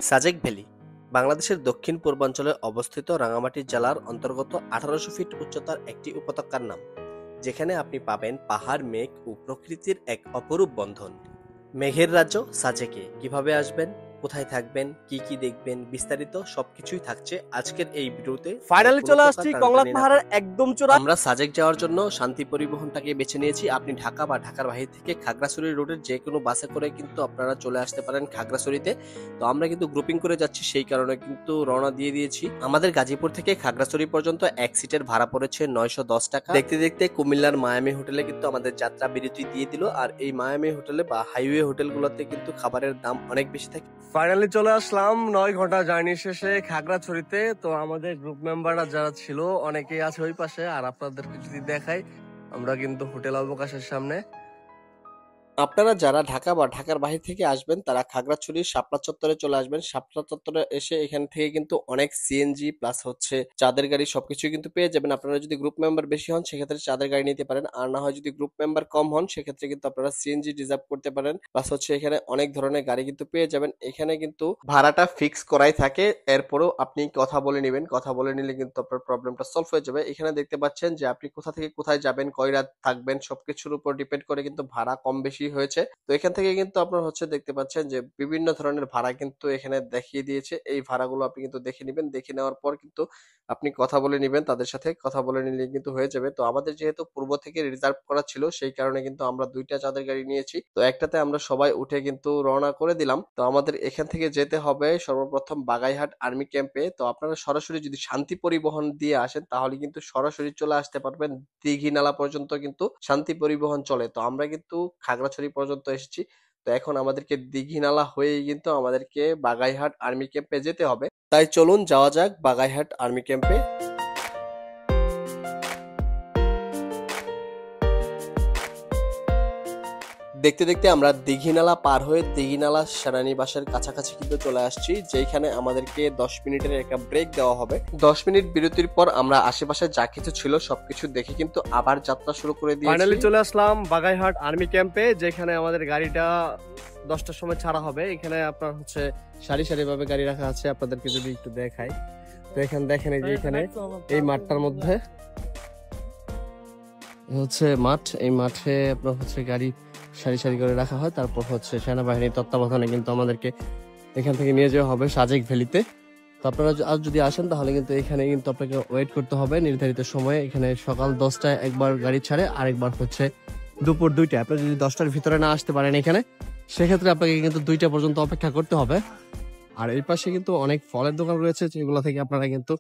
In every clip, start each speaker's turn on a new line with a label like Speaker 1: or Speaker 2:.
Speaker 1: Sajek valley বাংলাদেশের দক্ষিণ পূর্বাঞ্চলে অবস্থিত রাঙামাটি জেলার অন্তর্গত 1800 ফিট উচ্চতার একটি উপত্যকার নাম, যেখানে আপনি পাবেন পাহাড়, মেঘ ও প্রকৃতির এক অপরূপ বন্ধন। মেঘের রাজ্য সাজেকে কিভাবে আসবেন, কোথায় থাকবেন, কি কি দেখবেন, বিস্তারিত সবকিছুই থাকছে আজকের এই ভিডিওতে।
Speaker 2: ফাইনালি চলে আসছি কংলাক পাহাড়ের একদম চূড়া।
Speaker 1: আমরা সাজেক যাওয়ার জন্য শান্তি পরিবহনটাকে বেছে নিয়েছি। আপনি ঢাকা বা ঢাকার বাহির থেকে খাগড়াছড়ি রোডের যে কোনো বাসে করে কিন্তু আপনারা চলে আসতে পারেন খাগড়াছড়িতে। তো আমরা কিন্তু গ্রুপিং করে যাচ্ছি, সেই কারণে কিন্তু রওনা দিয়ে দিয়েছি। আমাদের গাজীপুর থেকে খাগড়াছড়ি পর্যন্ত এক সিটের ভাড়া পড়েছে 910 টাকা। দেখতে দেখতে কুমিল্লার মায়ামি হোটেলে কিন্তু আমাদের যাত্রা বিরতি দিয়ে দিল। আর এই মায়ামি হোটেলে বা হাইওয়ে হোটেলগুলোতে কিন্তু খাবারের দাম অনেক বেশি থাকে।
Speaker 2: ফাইনালি চলে আসলাম 9 ঘন্টা জার্নি শেষে খাগড়াছড়িতে। তো আমাদের গ্রুপ মেম্বাররা যারা ছিল অনেকেই আছে ওই পাশে, আর আপনাদেরকে যদি দেখাই আমরা কিন্তু হোটেল অবকাশের সামনে।
Speaker 1: আপনারা যারা ঢাকা বা ঢাকার বাহির থেকে আসবেন তারা খাগড়াছড়ির শাপলা চত্বরে চলে আসবেন। শাপলা চত্বরে এসে এখান থেকে কিন্তু অনেক সিএনজি প্লাস হচ্ছে চাঁদের গাড়ি সবকিছু কিন্তু পেয়ে যাবেন। আপনারা যদি গ্রুপ মেম্বার বেশি হন সেক্ষেত্রে চাঁদের গাড়ি নিতে পারেন, আর না হয় যদি গ্রুপ মেম্বার কম হন সেক্ষেত্রে কিন্তু আপনারা সিএনজি রিজার্ভ করতে পারেন। প্লাস হচ্ছে এখানে অনেক ধরনের গাড়ি কিন্তু পেয়ে যাবেন। এখানে কিন্তু ভাড়াটা ফিক্স করাই থাকে, এরপরেও আপনি কথা বলে নেবেন। কথা বলে নিলে কিন্তু আপনার প্রবলেমটা সলভ হয়ে যাবে। এখানে দেখতে পাচ্ছেন যে আপনি কোথা থেকে কোথায় যাবেন, কয় রাত থাকবেন, সবকিছুর উপর ডিপেন্ড করে কিন্তু ভাড়া কম বেশি হয়েছে। তো এখান থেকে কিন্তু আপনার হচ্ছে দেখতে পাচ্ছেন যে বিভিন্ন ধরনের ভাড়া কিন্তু এখানে দেখিয়ে দিয়েছে। এই ভাড়াগুলো আপনি কিন্তু দেখে নেবেন। দেখে নেওয়ার পর কিন্তু আপনি কথা বলে নেবেন, তাদের সাথে কথা বলে নিলে কিন্তু হয়ে যাবে। তো আমাদের যেহেতু পূর্ব থেকে রিজার্ভ করা ছিল সেই কারণে কিন্তু আমরা দুইটা চাঁদের গাড়ি নিয়েছি। তো একটাতে আমরা সবাই উঠে কিন্তু রওনা করে দিলাম। তো আমাদের এখান থেকে যেতে হবে সর্বপ্রথম বাগাইহাট আর্মি ক্যাম্পে। তো আপনারা সরাসরি যদি শান্তি পরিবহন দিয়ে আসেন তাহলে কিন্তু সরাসরি চলে আসতে পারবেন। দীঘিনালা পর্যন্ত কিন্তু শান্তি পরিবহন চলে। তো আমরা কিন্তু খাগড়াছড়ি পর্যন্ত এসেছি। তো এখন আমাদেরকে দীঘিনালা হয়েই কিন্তু আমাদেরকে বাগাইহাট আর্মি ক্যাম্পে যেতে হবে। তাই চলুন যাওয়া যাক বাগাইহাট আর্মি ক্যাম্পে। দেখতে দেখতে আমরা দীঘিনালা পার হয়ে দীঘিনালা সেনানিবাসের কাছাকাছি কিন্তু চলে আসছি, যেখানে আমাদেরকে 10 মিনিটের একটা ব্রেক দেওয়া হবে। 10 মিনিট বিরতির পর আমরা আশেপাশে যা কিছু ছিল সবকিছু দেখে কিন্তু আবার যাত্রা শুরু করে দিয়েছি।
Speaker 2: ফাইনালি চলে আসলাম বাগাইহাট আর্মি ক্যাম্পে, যেখানে আমাদের গাড়িটা 10টার সময় ছাড়া হবে। এখানে আপনার হচ্ছে সারি সারি ভাবে গাড়ি রাখা আছে, আপনাদেরকে যদি একটু দেখাই। তো এখানে দেখেন এই যে এখানে এই মাঠটার মধ্যে হচ্ছে মাঠ, এই মাঠে আপনার হচ্ছে গাড়ি সারি সারি করে রাখা হয়। তারপর হচ্ছে সেনাবাহিনীর তত্ত্বাবধানে কিন্তু আমাদেরকে এখান থেকে নিয়ে যাওয়া হবে সাজেক ভ্যালিতে। তো আপনারা আজ যদি আসেন তাহলে কিন্তু এখানে কিন্তু আপনাকে ওয়েট করতে হবে নির্ধারিত সময়ে। এখানে সকাল 10টায় একবার গাড়ি ছাড়ে, আরেকবার হচ্ছে দুপুর 2টায়। আপনি যদি 10টার ভিতরে না আসতে পারেন এখানে, সেক্ষেত্রে আপনাকে কিন্তু 2টা পর্যন্ত অপেক্ষা করতে হবে। আর এই পাশে কিন্তু অনেক ফলের দোকান রয়েছে, যেগুলো থেকে আপনারা কিন্তু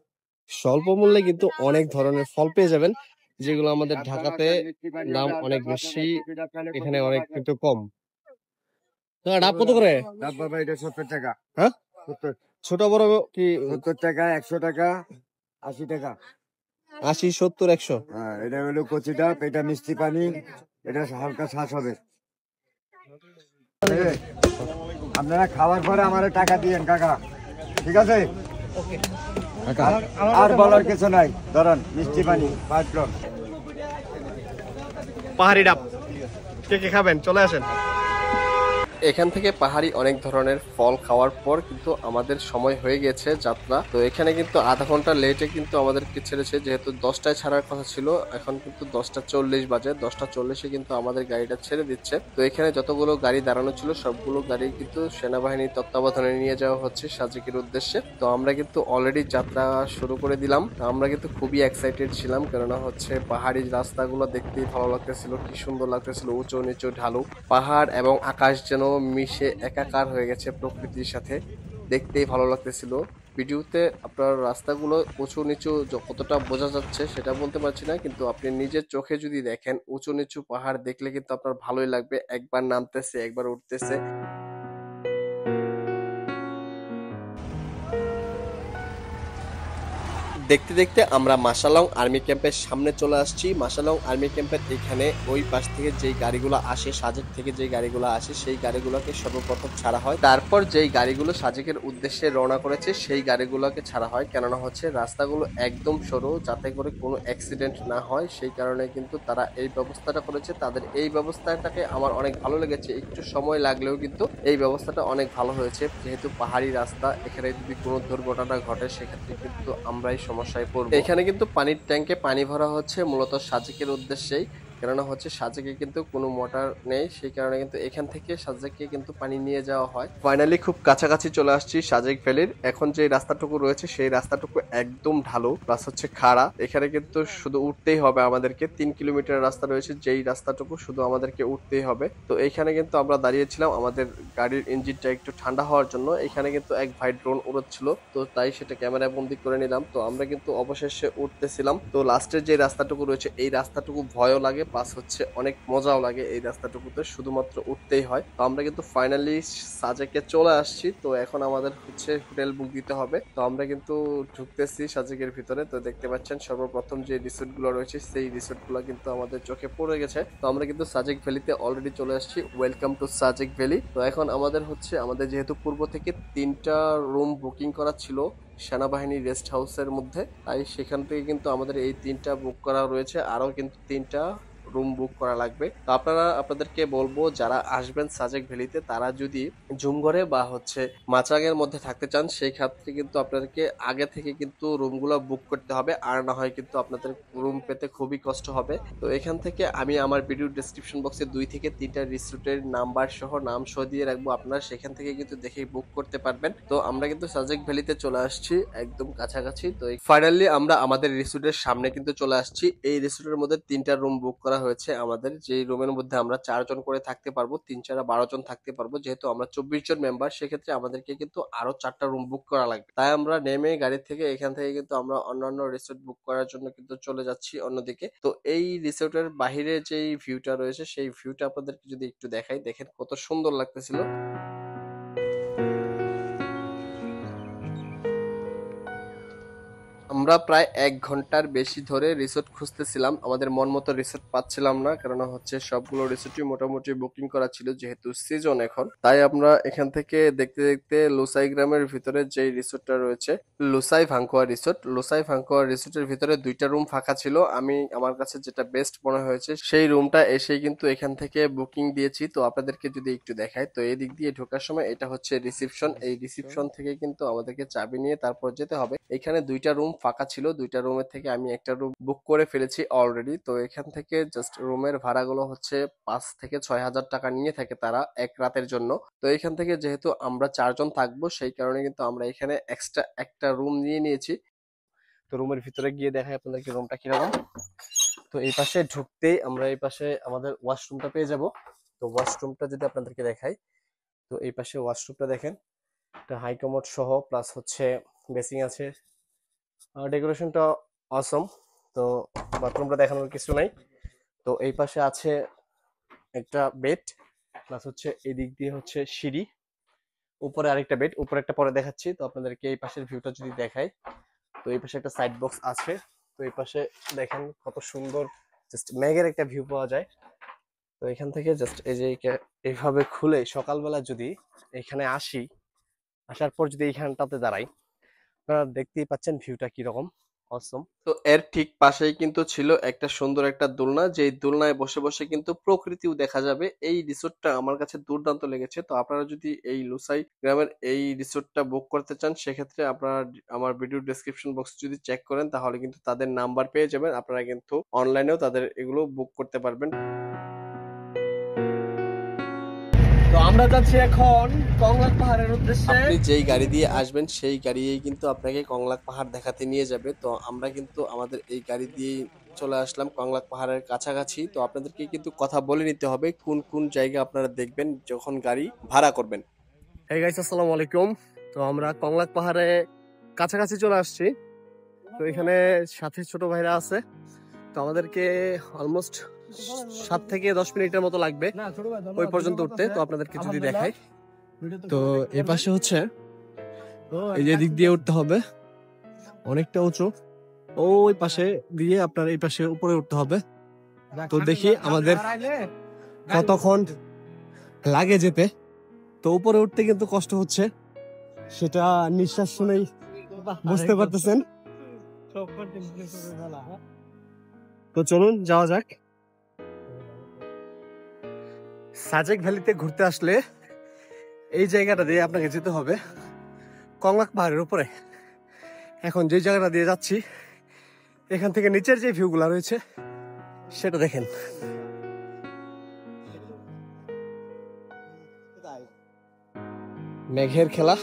Speaker 2: স্বল্প মূল্যে কিন্তু অনেক ধরনের ফল পেয়ে যাবেন, যেগুলো আমাদের ঢাকাতে দাম অনেক বেশি, এখানে অনেক কিন্তু কম। ডাব কত করে?
Speaker 3: ডাব বাবা এটা 70 টাকা।
Speaker 2: হ্যাঁ,
Speaker 3: 70
Speaker 2: ছোট বড় কি?
Speaker 3: 70 টাকা, 100 টাকা, 80 টাকা।
Speaker 2: 80, 70, 100।
Speaker 3: হ্যাঁ, এটা হলো কচি ডাব, এটা মিষ্টি পানি, এটা হালকা শ্বাস হবে। আপনারা খাওয়ার পরে আমারে টাকা দিয়েন কাকা, ঠিক আছে? আর বলার কিছু নাই, ধরেন মিষ্টি পানি 5 প্লট।
Speaker 2: পাহাড়ি ডাব কে কে খাবেন চলে আসেন।
Speaker 1: এখান থেকে পাহাড়ি অনেক ধরনের ফল খাওয়ার পর কিন্তু আমাদের সময় হয়ে গেছে যাত্রা। তো এখানে কিন্তু আধা ঘন্টা লেটে কিন্তু আমাদেরকে ছেড়েছে, যেহেতু 10টায় ছাড়ার কথা ছিল, এখন কিন্তু 10টা 40 বাজে। 10টা 40-এ কিন্তু আমাদের গাড়িটা ছেড়ে দিচ্ছে। তো এখানে যতগুলো গাড়ি দাঁড়ানো ছিল সবগুলো গাড়ি কিন্তু সেনাবাহিনীর তত্ত্বাবধানে নিয়ে যাওয়া হচ্ছে সাজেকের উদ্দেশ্যে। তো আমরা কিন্তু অলরেডি যাত্রা শুরু করে দিলাম। আমরা কিন্তু খুবই এক্সাইটেড ছিলাম, কেননা হচ্ছে পাহাড়ি রাস্তাগুলো দেখতেই ভালো লাগতেছিল, কি সুন্দর লাগতেছিল, উঁচু নিচু ঢালু পাহাড় এবং আকাশ যেন মিশে একাকার হয়ে গেছে প্রকৃতির সাথে, দেখতেই ভালো লাগতেছিল। ভিডিওতে আপনার রাস্তাগুলো উঁচু নিচু কতটা বোঝা যাচ্ছে সেটা বলতে পারছি না, কিন্তু আপনি নিজের চোখে যদি দেখেন উঁচু নিচু পাহাড় দেখলে কিন্তু আপনার ভালোই লাগবে। একবার নামতেছে একবার উঠতেছে। দেখতে দেখতে আমরা মাশালং আর্মি ক্যাম্পের সামনে চলে আসছি। মাশালং আর্মি ক্যাম্পের এখানে ওই পাশ থেকে যেই গাড়িগুলো আসে, সাজেক থেকে যেই গাড়িগুলো আসে, সেই গাড়িগুলোকে সর্বপ্রথম ছাড়া হয়। তারপর যেই গাড়িগুলো সাজেকের উদ্দেশ্যে রওনা করেছে সেই গাড়িগুলোকে ছাড়া হয়। কেননা হচ্ছে রাস্তাগুলো একদম সরু, যাতে করে কোনো অ্যাক্সিডেন্ট না হয়, সেই কারণে কিন্তু তারা এই ব্যবস্থাটা করেছে। তাদের এই ব্যবস্থাটাকে আমার অনেক ভালো লেগেছে। একটু সময় লাগলেও কিন্তু এই ব্যবস্থাটা অনেক ভালো হয়েছে, যেহেতু পাহাড়ি রাস্তা। এখানে যদি কোনো দুর্ঘটনা ঘটে সেক্ষেত্রে কিন্তু আমরাই সমস্যায় পড়বো। এখানে কিন্তু পানির ট্যাঙ্কে পানি ভরা হচ্ছে মূলত সাজেকের উদ্দেশ্যেই। কেননা হচ্ছে সাজেকে কিন্তু কোনো মোটর নেই, সেই কারণে কিন্তু এখান থেকে সাজেকে কিন্তু পানি নিয়ে যাওয়া হয়। ফাইনালি খুব কাছাকাছি চলে আসছি সাজেক ভ্যালির। এখন যে রাস্তাটুকু রয়েছে সেই রাস্তাটুকু একদম ঢালু প্লাস হচ্ছে খাড়া। এখানে কিন্তু শুধু উঠতেই হবে আমাদেরকে। 3 কিলোমিটার রাস্তা রয়েছে, যেই রাস্তাটুকু শুধু আমাদেরকে উঠতেই হবে। তো এইখানে কিন্তু আমরা দাঁড়িয়েছিলাম আমাদের গাড়ির ইঞ্জিনটা একটু ঠান্ডা হওয়ার জন্য। এখানে কিন্তু এক ভাই ড্রোন উড়োচ্ছিল, তো তাই সেটা ক্যামেরায় বন্দি করে নিলাম। তো আমরা কিন্তু অবশেষে উঠতেছিলাম। তো লাস্টের যে রাস্তাটুকু রয়েছে এই রাস্তাটুকু ভয়ও লাগে প্লাস হচ্ছে অনেক মজাও লাগে। এই রাস্তাটুকুতে শুধুমাত্র উঠতেই হয়। তো আমরা কিন্তু ফাইনালি সাজেকে চলে আসছি। তো এখন আমাদের হচ্ছে হোটেল বুক দিতে হবে। তো আমরা কিন্তু ঢুকতেছি সাজেকের ভিতরে। তো দেখতে পাচ্ছেন সর্বপ্রথম যে রিসোর্ট গুলো রয়েছে সেই রিসোর্ট গুলো কিন্তু আমাদের চোখে পড়ে গেছে। তো আমরা কিন্তু সাজেক ভ্যালিতে অলরেডি চলে আসছি। Welcome to Sajek valley. তো এখন আমাদের হচ্ছে আমাদের যেহেতু পূর্ব থেকে 3টা রুম বুকিং করা ছিল সেনাবাহিনী রেস্ট হাউসের মধ্যে, তাই সেখান থেকে কিন্তু আমাদের এই 3টা বুক করা রয়েছে। আরো কিন্তু 3টা রুম বুক করা লাগবে। তো আপনাদেরকে বলবো যারা আসবেন সাজেক ভ্যালিতে তারা যদি ঝুমঘরে বা হচ্ছে মাচাঙের মধ্যে থাকতে চান, সেই ক্ষেত্রে কিন্তু আপনাদেরকে আগে থেকে কিন্তু রুমগুলো বুক করতে হবে, আর না হয় কিন্তু আপনাদের রুম পেতে খুবই কষ্ট হবে। তো এখান থেকে আমি আমার ভিডিও ডেসক্রিপশন বক্সে 2 থেকে 3টা রিসোর্টের নাম্বার সহ নাম সহ দিয়ে রাখবো, আপনারা সেখান থেকে কিন্তু দেখে বুক করতে পারবেন। তো আমরা কিন্তু সাজেক ভ্যালিতে চলে আসছি একদম কাছাকাছি। তো ফাইনালি আমরা আমাদের রিসোর্টের সামনে কিন্তু চলে আসছি। এই রিসোর্টের মধ্যে 3টা রুম বুক করা হয়েছে আমাদের, যে রুমের মধ্যে আমরা 4 জন করে থাকতে পারবো। 3 4 12 জন থাকতে পারবো। যেহেতু আমরা 24 জন মেম্বার, সেক্ষেত্রে আমাদেরকে কিন্তু আরো 4টা রুম বুক করা লাগবে। তাই আমরা নেমে গাড়ি থেকে এখান থেকে কিন্তু আমরা অন্যান্য রিসোর্ট বুক করার জন্য কিন্তু চলে যাচ্ছি অন্যদিকে। তো এই রিসোর্টের বাহিরে যেই ভিউটা রয়েছে সেই ভিউটা আপনাদেরকে যদি একটু দেখাই, দেখেন কত সুন্দর লাগতেছিল। আমরা প্রায় 1 ঘন্টার বেশি ধরে রিসোর্ট খুঁজতেছিলাম, আমাদের মন মতো রিসোর্ট পাচ্ছিলাম না। কারণ হচ্ছে সবগুলো রিসোর্টই মোটামুটি বুকিং করা ছিল, যেহেতু সিজন এখন। তাই আমরা এখান থেকে দেখতে দেখতে লুসাই গ্রামের ভিতরে যে রিসোর্টটা রয়েছে, লুসাই ভাঙ্কুয়া রিসোর্ট, লুসাই ভাঙ্কুয়া রিসোর্টের ভিতরে 2টা রুম ফাঁকা ছিল। আমি আমার কাছে যেটা বেস্ট মনে হয়েছে সেই রুমটা এসে কিন্তু এখান থেকে বুকিং দিয়েছি। তো আপনাদেরকে যদি একটু দেখাই, তো এই দিক দিয়ে ঢোকার সময় এটা হচ্ছে রিসিপশন। এই রিসিপশন থেকে কিন্তু আমাদেরকে চাবি নিয়ে তারপর যেতে হবে। এখানে 2টা রুম ফাঁকা ছিল, 2টা রুমের থেকে আমি একটা রুম বুক করে ফেলেছি অলরেডি। তো এখান থেকে জাস্ট রুমের ভাড়াগুলো হচ্ছে 5 থেকে 6 হাজার টাকা নিয়ে থাকে তারা এক রাতের জন্য। তো এখান থেকে যেহেতু আমরা 4 জন থাকবো, সেই কারণে কিন্তু আমরা এখানে এক্সট্রা একটা রুম নিয়ে নিয়েছি। তো রুমের ভিতরে গিয়ে দেখাই আপনাদেরকে রুমটা কিরকম। তো এই পাশে ঢুকতেই আমরা এই পাশে আমাদের ওয়াশরুমটা পেয়ে যাব। তো ওয়াশরুমটা যদি আপনাদেরকে দেখাই, তো এই পাশে ওয়াশরুমটা দেখেন, একটা হাই কমোড সহ প্লাস হচ্ছে বেসিং আছে। ডেকোরেশনটা অসম। তো বাথরুমটা দেখানোর কিছু নাই। তো এই পাশে আছে একটা বেড প্লাস হচ্ছে এই দিক দিয়ে হচ্ছে সিঁড়ি, উপরে আরেকটা বেড, উপরে একটা পরে দেখাচ্ছি। তো আপনাদেরকে এই পাশের ভিউটা যদি দেখাই, তো এই পাশে একটা সাইড বক্স আছে। তো এই পাশে দেখেন কত সুন্দর জাস্ট মেঘের একটা ভিউ পাওয়া যায়। তো এখান থেকে জাস্ট এই যে এইভাবে খুলে সকালবেলা যদি এখানে আসি, আসার পর যদি এইখানটাতে দাঁড়াই, আপনারা দেখতেই পাচ্ছেন ভিউটা কিরকম অসম। তো এর ঠিক পাশেই কিন্তু ছিল একটা সুন্দর একটা দোলনা, যেই দোলনায় বসে বসে কিন্তু প্রকৃতিও দেখা যাবে। এই রিসোর্টটা আমার কাছে দুর্দান্ত লেগেছে। তো আপনারা যদি এই লুসাই গ্রামের এই রিসোর্টটা বুক করতে চান, সেক্ষেত্রে আপনারা আমার ভিডিও ডেসক্রিপশন বক্স যদি চেক করেন, তাহলে কিন্তু তাদের নাম্বার পেয়ে যাবেন। আপনারা কিন্তু অনলাইনেও তাদের এগুলো বুক করতে পারবেন।
Speaker 2: তো আমরা যাচ্ছি এখন কংলাক পাহাড়ের উদ্দেশ্যে।
Speaker 1: আপনি যেই গাড়ি দিয়ে আসবেন সেই গাড়িই কিন্তু আপনাকে কংলাক পাহাড় দেখাতে নিয়ে যাবে। তো আমরা কিন্তু আমাদের এই গাড়ি দিয়েই চলে আসলাম কংলাক পাহাড়ের কাছাকাছি। তো আপনাদেরকে কিন্তু কথা বলে নিতে হবে কোন কোন জায়গা আপনারা দেখবেন যখন গাড়ি ভাড়া করবেন।
Speaker 2: এই গাইস, আসসালামু আলাইকুম। তো আমরা কংলাক পাহাড়ে কাছাকাছি চলে আসছি। তো এখানে সাথে ছোট ভাইরা আছে। তো আমাদেরকে অলমোস্ট 7 থেকে 10 মিনিটের মতো লাগবে ওই পর্যন্ত উঠতে। তো আপনাদেরকে যদি দেখাই, তো এ পাশে হচ্ছে এই যে দিক দিয়ে উঠতে হবে, অনেকটা উঁচু। ওই পাশে দিয়ে আপনার এই পাশে উপরে উঠতে হবে। তো দেখি আমাদের কতক্ষণ লাগে যেতে। তো উপরে উঠতে কিন্তু কষ্ট হচ্ছে, সেটা নিঃশ্বাস শুনেই বুঝতে পারতেছেন। তো চলুন যাওয়া যাক। সাজেক ভ্যালিতে ঘুরতে আসলে এই জায়গাটা দিয়ে আপনাকে যেতে হবে কংলাক পাহাড়ের উপরে। এখন যে জায়গাটা দিয়ে যাচ্ছি এখান থেকে নিচের যে ভিউগুলো রয়েছে সেটা দেখেন। মেঘের খেলা।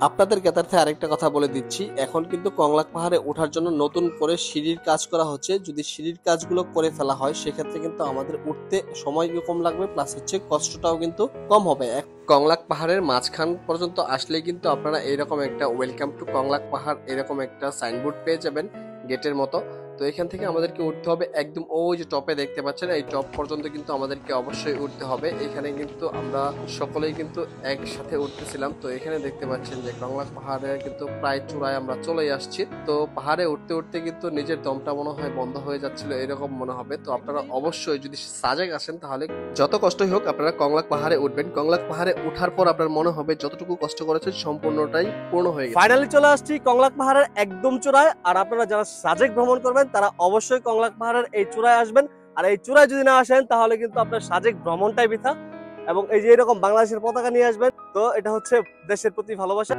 Speaker 1: আপনাদের জ্ঞাতার্থে আরেকটা কথা বলে দিচ্ছি, এখন কিন্তু কংলাক পাহাড়ে ওঠার জন্য নতুন করে সিঁড়ির কাজ করা হচ্ছে। যদি সিঁড়ির কাজগুলো করে ফেলা হয় সেক্ষেত্রে কিন্তু আমাদের উঠতে সময় কম লাগবে, প্লাস হচ্ছে কষ্টটাও কিন্তু কম হবে। কংলাক পাহাড়ের মাঝখান পর্যন্ত আসলেই কিন্তু আপনারা এরকম একটা ওয়েলকাম টু কংলাক পাহাড় এরকম একটা সাইনবোর্ড পেয়ে যাবেন গেটের মতো। তো এখান থেকে আমাদেরকে উঠতে হবে একদম ওই যে টপে দেখতে পাচ্ছেন, এই টপ পর্যন্ত কিন্তু আমাদেরকে অবশ্যই উঠতে হবে। এখানে কিন্তু আমরা সকলেই কিন্তু একসাথে উঠতেছিলাম। তো এখানে দেখতে পাচ্ছেন যে কংলাক পাহাড়ে কিন্তু প্রায় চূড়ায় আমরা চলে আসছি। তো পাহাড়ে উঠতে উঠতে কিন্তু নিজের দমটা মনে হয় বন্ধ হয়ে যাচ্ছিল, এরকম মনে হবে। তো আপনারা অবশ্যই যদি সাজেক আসেন তাহলে যত কষ্টই হোক আপনারা কংলাক পাহাড়ে উঠবেন। কংলাক পাহাড়ে উঠার পর আপনার মনে হবে যতটুকু কষ্ট করেছেন সম্পূর্ণটাই পূর্ণ হয়ে গেছে।
Speaker 2: ফাইনালি চলে আসছি কংলাক পাহাড়ের একদম চূড়ায়। আর আপনারা যারা সাজেক ভ্রমণ করবেন তারা অবশ্যই কংলাক পাহাড়ের এই চূড়ায় আসবেন। আর এই চূড়ায় যদি না আসেন তাহলে কিন্তু আপনার সাজেক ভ্রমণটাই বৃথা। এবং এই যে এরকম বাংলাদেশের পতাকা নিয়ে আসবেন, তো এটা হচ্ছে দেশের প্রতি ভালোবাসা।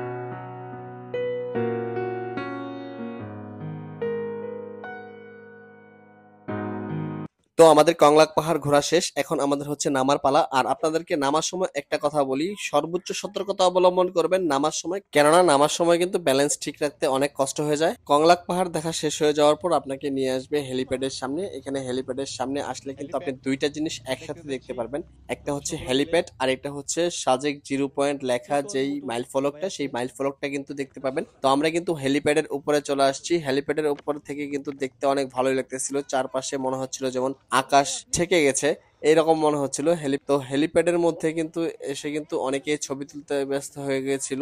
Speaker 1: তো আমাদের কংলাক পাহাড় ঘোরা শেষ, এখন আমাদের হচ্ছে নামার পালা। আর আপনাদেরকে নামার সময় একটা কথা বলি, সর্বোচ্চ সতর্কতা অবলম্বন করবেন নামার সময়, কেননা নামার সময় কিন্তু ব্যালেন্স ঠিক রাখতে অনেক কষ্ট হয়ে যায়। কংলাক পাহাড় দেখা শেষ হয়ে যাওয়ার পর আপনাকে নিয়ে আসবে হেলিপ্যাডের সামনে। এখানে হেলিপ্যাডের সামনে আসলে কিন্তু আপনি দুইটা জিনিস একসাথে দেখতে পারবেন, একটা হচ্ছে হেলিপ্যাড আর একটা হচ্ছে সাজেক 0 পয়েন্ট লেখা যেই মাইল ফলকটা, সেই মাইল ফলকটা কিন্তু দেখতে পাবেন। তো আমরা কিন্তু হেলিপ্যাডের উপরে চলে আসছি। হেলিপ্যাডের উপর থেকে কিন্তু দেখতে অনেক ভালোই লাগতেছিল, চারপাশে মনে হচ্ছিল যেমন আকাশ ছেকে গেছে এইরকম মনে হচ্ছিল। তো হেলিপ্যাডের মধ্যে কিন্তু এসে কিন্তু অনেকেই ছবি তুলতে ব্যস্ত হয়ে গিয়েছিল।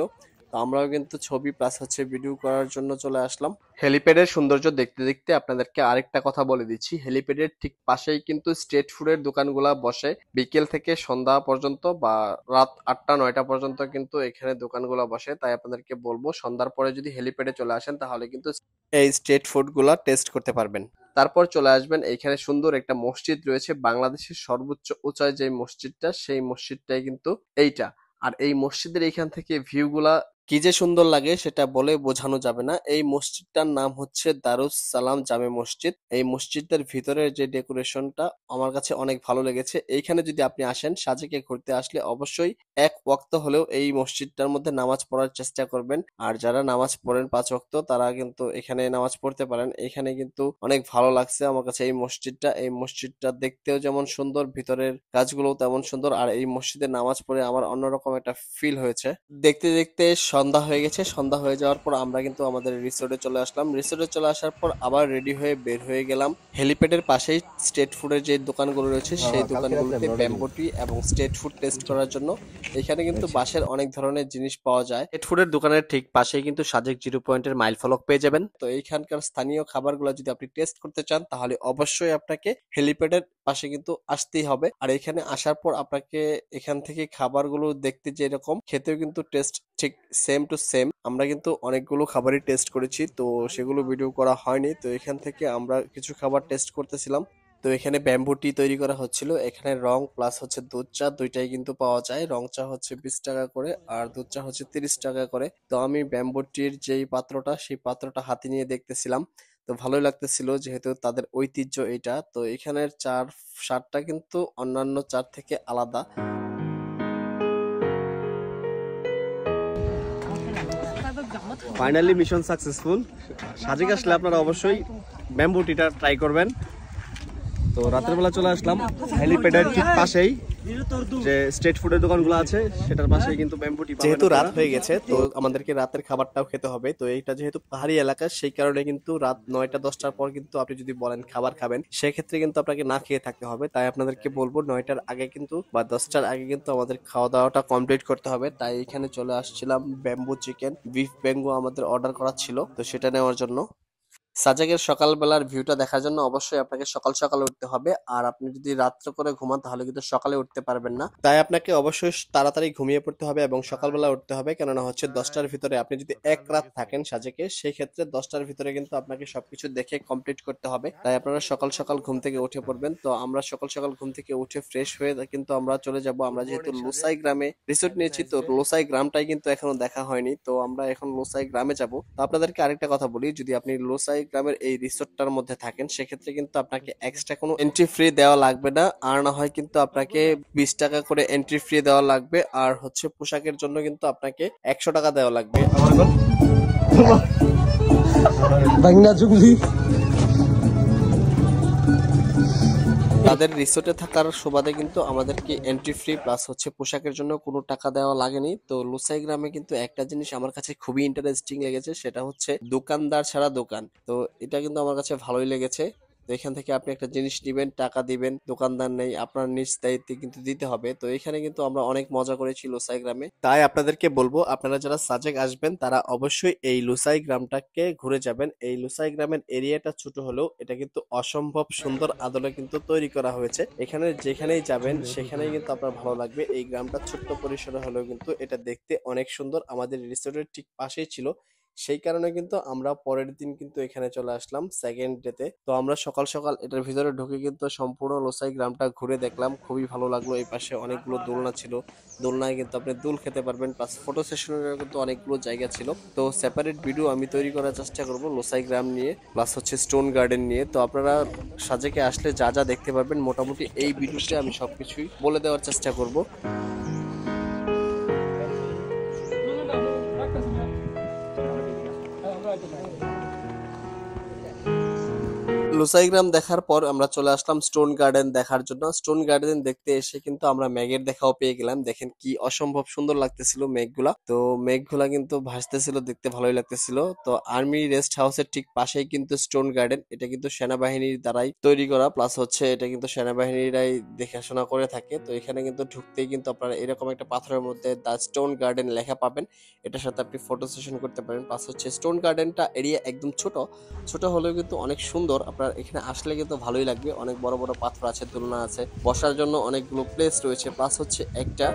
Speaker 1: তো আমরাও কিন্তু ছবি প্লাস হচ্ছে ভিডিও করার জন্য চলে আসলাম। হেলিপ্যাডের সৌন্দর্য দেখতে দেখতে আপনাদেরকে আরেকটা কথা বলে দিচ্ছি, হেলিপ্যাডের ঠিক পাশেই কিন্তু স্ট্রিট ফুডের দোকানগুলা বসে। বিকেল থেকে সন্ধ্যা পর্যন্ত বা রাত 8টা-9টা পর্যন্ত কিন্তু এখানে দোকানগুলো বসে। তাই আপনাদেরকে বলবো সন্ধ্যার পরে যদি হেলিপ্যাডে চলে আসেন তাহলে কিন্তু এই স্ট্রিট ফুড গুলা টেস্ট করতে পারবেন। তারপর চলে আসবেন, এইখানে সুন্দর একটা মসজিদ রয়েছে, বাংলাদেশের সর্বোচ্চ উঁচায় যে মসজিদটা, সেই মসজিদটাই কিন্তু এইটা। আর এই মসজিদের এইখান থেকে ভিউ গুলা কি যে সুন্দর লাগে সেটা বলে বোঝানো যাবে না। এই মসজিদটার নাম হচ্ছে দারুস সালাম জামে মসজিদ। এই মসজিদের ভিতরের যে ডেকোরেশনটা আমার কাছে অনেক ভালো লেগেছে। এইখানে যদি আপনি আসেন সাজেকে ঘুরতে আসলে অবশ্যই এক ওয়াক্ত হলেও এই মসজিদটার মধ্যে নামাজ পড়ার চেষ্টা করবেন। আর যারা নামাজ পড়েন 5 ওয়াক্ত তারা কিন্তু এখানে নামাজ পড়তে পারেন। এখানে কিন্তু অনেক ভালো লাগছে আমার কাছে এই মসজিদটা। এই মসজিদটা দেখতেও যেমন সুন্দর, ভিতরের কাজগুলোও তেমন সুন্দর। আর এই মসজিদে নামাজ পড়ে আমার অন্যরকম একটা ফিল হয়েছে। দেখতে দেখতে সন্ধ্যা হয়ে গেছে। সন্ধ্যা হয়ে যাওয়ার পর আমরা কিন্তু আমাদের রিসোর্টে চলে আসলাম। রিসোর্টে চলে আসার পর আবার রেডি হয়ে বের হয়ে গেলাম। হেলিপ্যাডের পাশেই স্ট্রিট ফুডের যে দোকানগুলো রয়েছে সেই দোকানগুলোতে ব্যাম্বো টি এবং স্ট্রিট ফুড টেস্ট করার জন্য। এখানে কিন্তু বাঁশের অনেক ধরনের জিনিস পাওয়া যায়। স্ট্রিট ফুডের দোকানের ঠিক পাশেই কিন্তু সাজেক 0 পয়েন্টের মাইল ফলক পেয়ে যাবেন। তো এইখানকার স্থানীয় খাবারগুলো যদি আপনি টেস্ট করতে চান তাহলে অবশ্যই আপনাকে হেলিপ্যাডের পাশে কিন্তু আসতেই হবে। আর এখানে আসার পর আপনাকে এখান থেকে খাবারগুলো দেখতে যেরকম, খেতেও কিন্তু টেস্ট ঠিক সেম টু সেম। আমরা কিন্তু অনেকগুলো খাবারই টেস্ট করেছি, তো সেগুলো ভিডিও করা হয়নি। তো এখান থেকে আমরা কিছু খাবার টেস্ট করতেছিলাম। তো এখানে ব্যাম্বু টি তৈরি করা হচ্ছিল। এখানে রং প্লাস হচ্ছে দুধ চা দুইটাই কিন্তু পাওয়া যায়। রং চা হচ্ছে 20 টাকা করে আর দুধ চা হচ্ছে 30 টাকা করে। তো আমি ব্যাম্বু টির যেই পাত্রটা সেই পাত্রটা হাতে নিয়ে দেখতেছিলাম। তো ভালোই লাগতেছিল যেহেতু তাদের ঐতিহ্য এটা। তো এখানের চার স্বাদটা কিন্তু অন্যান্য চার থেকে আলাদা।
Speaker 2: Finally mission successful. সাজেক আসলে আপনারা অবশ্যই ব্যাম্বু টিটা ট্রাই করবেন। তো রাতের বেলা চলে আসলাম হেলিপ্যাডের ঠিক পাশেই যে স্ট্রিট ফুডের দোকানগুলো আছে সেটার পাশে কিন্তু ব্যাম্বু টি পাবেন
Speaker 1: যেহেতু রাত
Speaker 2: আপনারা।
Speaker 1: হয়ে গেছে তো আমাদেরকে রাতের খাবারটাও খেতে হবে, তো এইটা যেহেতু পাহাড়ি এলাকা সেই কারণে কিন্তু রাত 9টা 10টার পর কিন্তু আপনি যদি বলেন খাবার খাবেন সেক্ষেত্রে কিন্তু আপনাকে না খেয়ে থাকতে হবে। তাই আপনাদেরকে বলবো 9টার আগে কিন্তু বা 10টার আগে কিন্তু আমাদের খাওয়া দাওয়াটা কমপ্লিট করতে হবে। তাই এখানে চলে আসছিলাম, ব্যাম্বু চিকেন বিফ বেঙ্গো আমাদের অর্ডার করা ছিল, তো সেটা নেওয়ার জন্য। সাজেকের সকালবেলার ভিউটা দেখার জন্য অবশ্যই আপনাকে সকাল সকাল উঠতে হবে, আর আপনি যদি রাত্র করে ঘুমান তাহলে কিন্তু সকালে উঠতে পারবেন না। তাই আপনাকে অবশ্যই তাড়াতাড়ি ঘুমিয়ে পড়তে হবে এবং সকালবেলা উঠতে হবে, কেননা হচ্ছে 10টার ভিতরে আপনি যদি এক রাত থাকেন সাজেকে সেই ক্ষেত্রে 10টার ভিতরে কিন্তু আপনাকে সবকিছু দেখে কমপ্লিট করতে হবে। তাই আপনারা সকাল সকাল ঘুম থেকে উঠে পড়বেন। তো আমরা সকাল সকাল ঘুম থেকে উঠে ফ্রেশ হয়ে কিন্তু আমরা চলে যাব, আমরা যেহেতু লোসাই গ্রামে রিসোর্ট নিয়েছি তো লোসাই গ্রামটাই কিন্তু এখনো দেখা হয়নি, তো আমরা এখন লোসাই গ্রামে যাব। তো আপনাদেরকে আরেকটা কথা বলি, যদি আপনি লোসাই গ্রামের এই রিসোর্টটার মধ্যে থাকেন সেক্ষেত্রে কিন্তু আপনাকে এক্সট্রা কোনো এন্ট্রি ফ্রি দেওয়া লাগবে না, আর না হয় কিন্তু আপনাকে 20 টাকা করে এন্ট্রি ফ্রি দেওয়া লাগবে, আর হচ্ছে পোশাকের জন্য কিন্তু আপনাকে 100 টাকা দেওয়া লাগবে।
Speaker 2: বাংলা জুগলি
Speaker 1: তাদের রিসোর্টে থাকার সুবাদে কিন্তু আমাদেরকে এন্ট্রি ফ্রি প্লাস হচ্ছে পোশাকের জন্য কোনো টাকা দেওয়া লাগেনি। তো লুসাই গ্রামে কিন্তু একটা জিনিস আমার কাছে খুবই ইন্টারেস্টিং লেগেছে, সেটা হচ্ছে দোকানদার ছাড়া দোকান। তো এটা কিন্তু আমার কাছে ভালোই লেগেছে। তো এখান থেকে আপনি একটা জিনিস নিবেন, টাকা দিবেন, দোকানদার নেই, আপনার নিজ দায়িত্বে কিন্তু দিতে হবে। তো এখানে কিন্তু আমরা অনেক মজা করেছি লুসাই গ্রামে। তাই আপনাদেরকে বলবো, আপনারা যারা সাজেক আসবেন তারা অবশ্যই এই লুসাই গ্রামটাকে ঘুরে যাবেন। এই লুসাই গ্রামের এরিয়াটা ছোট হলেও এটা কিন্তু অসম্ভব সুন্দর আদলে কিন্তু তৈরি করা হয়েছে। এখানে যেখানেই যাবেন সেখানেই কিন্তু আপনার ভালো লাগবে। এই গ্রামটা ছোট্ট পরিসরে হলেও কিন্তু এটা দেখতে অনেক সুন্দর, আমাদের রিসোর্টের ঠিক পাশেই ছিল। সেই কারণে কিন্তু আমরা পরের দিন কিন্তু এখানে চলে আসলাম সেকেন্ড ডেতে। তো আমরা সকাল সকাল এটার ভিতরে ঢুকে কিন্তু সম্পূর্ণ লোসাই গ্রামটা ঘুরে দেখলাম, খুবই ভালো লাগলো। এই পাশে অনেকগুলো দোলনা ছিল, দোলনায় কিন্তু আপনি দোল খেতে পারবেন, প্লাস ফটো সেশনের কিন্তু অনেকগুলো জায়গা ছিল। তো সেপারেট ভিডিও আমি তৈরি করার চেষ্টা করব লোসাই গ্রাম নিয়ে, প্লাস হচ্ছে স্টোন গার্ডেন নিয়ে। তো আপনারা সাজেকে আসলে যা যা দেখতে পারবেন মোটামুটি এই ভিডিওতে আমি সবকিছুই বলে দেওয়ার চেষ্টা করব। লুসাইগ্রাম দেখার পর আমরা চলে আসলাম স্টোন গার্ডেন দেখার জন্য। স্টোন গার্ডেন দেখতে এসে কিন্তু আমরা মেঘের দেখাও পেয়ে গেলাম। দেখেন কি অসম্ভব সুন্দর লাগতেছিল মেঘগুলা। তো মেঘগুলা কিন্তু ভাসতেছিল, দেখতে ভালোই লাগতেছিল। তো আর্মি রেস্ট হাউসের ঠিক পাশেই কিন্তু স্টোন গার্ডেন, এটা কিন্তু সেনাবাহিনীর দ্বারাই তৈরি করা, প্লাস হচ্ছে এটা কিন্তু সেনাবাহিনীরাই দেখাশোনা করে থাকে। তো এখানে কিন্তু ঢুকতেই কিন্তু আপনারা এরকম একটা পাথরের মধ্যে দ্য স্টোন গার্ডেন লেখা পাবেন, এটার সাথে আপনি ফটো সেশন করতে পারেন। প্লাস হচ্ছে স্টোন গার্ডেনটা এরিয়া একদম ছোট, ছোট হলেও কিন্তু অনেক সুন্দর। আপনার এখানে আসলে কিন্তু ভালোই লাগবে, অনেক বড় বড় পাথর আছে, দোলনা আছে, বসার জন্য অনেকগুলো প্লেস রয়েছে, প্লাস হচ্ছে একটা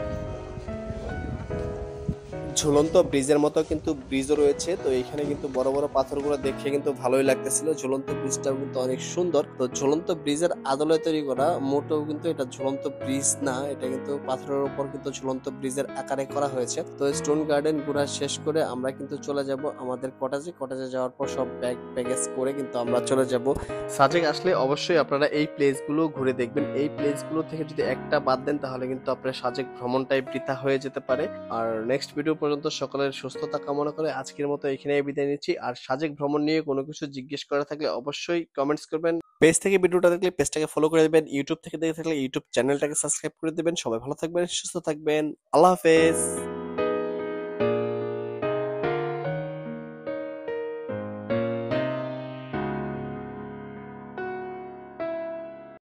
Speaker 1: ঝুলন্ত ব্রিজের মতো কিন্তু ব্রিজও রয়েছে। তো এখানে কিন্তু বড় বড় পাথরগুলো দেখে কিন্তু ভালোই লাগতেছিল। ঝুলন্ত ব্রিজটাও কিন্তু অনেক সুন্দর। তো ঝুলন্ত ব্রিজের আদলে তৈরি করা, মোটেও কিন্তু এটা ঝুলন্ত ব্রিজ না, এটা কিন্তু পাথরের উপর কিন্তু ঝুলন্ত ব্রিজের আকারে করা হয়েছে। তো স্টোন গার্ডেন ঘোরা শেষ করে আমরা কিন্তু চলে যাব আমাদের কটেজে। কটেজে যাওয়ার পর সব ব্যাগ প্যাকেজ করে কিন্তু আমরা চলে যাব সাজেক। আসলে অবশ্যই আপনারা এই প্লেসগুলো ঘুরে দেখবেন। এই প্লেসগুলো থেকে যদি একটা বাদ দেন তাহলে কিন্তু আপনার সাজেক ভ্রমণটাই বৃথা হয়ে যেতে পারে। আর নেক্সট ভিডিও পর্যন্ত সকলের সুস্থতা কামনা করে আজকের মতো এখানে বিদায় নিচ্ছি। আর সাজেক ভ্রমণ নিয়ে কোনো কিছু জিজ্ঞেস করা থাকলে অবশ্যই কমেন্টস করবেন। পেজ থেকে ভিডিওটা দেখলে পেজটাকে ফলো করে দেবেন, ইউটিউব থেকে দেখে থাকলে ইউটিউব চ্যানেলটাকে সাবস্ক্রাইব করে দেবেন। সবাই ভালো থাকবেন, সুস্থ থাকবেন, আল্লাহ হাফেজ।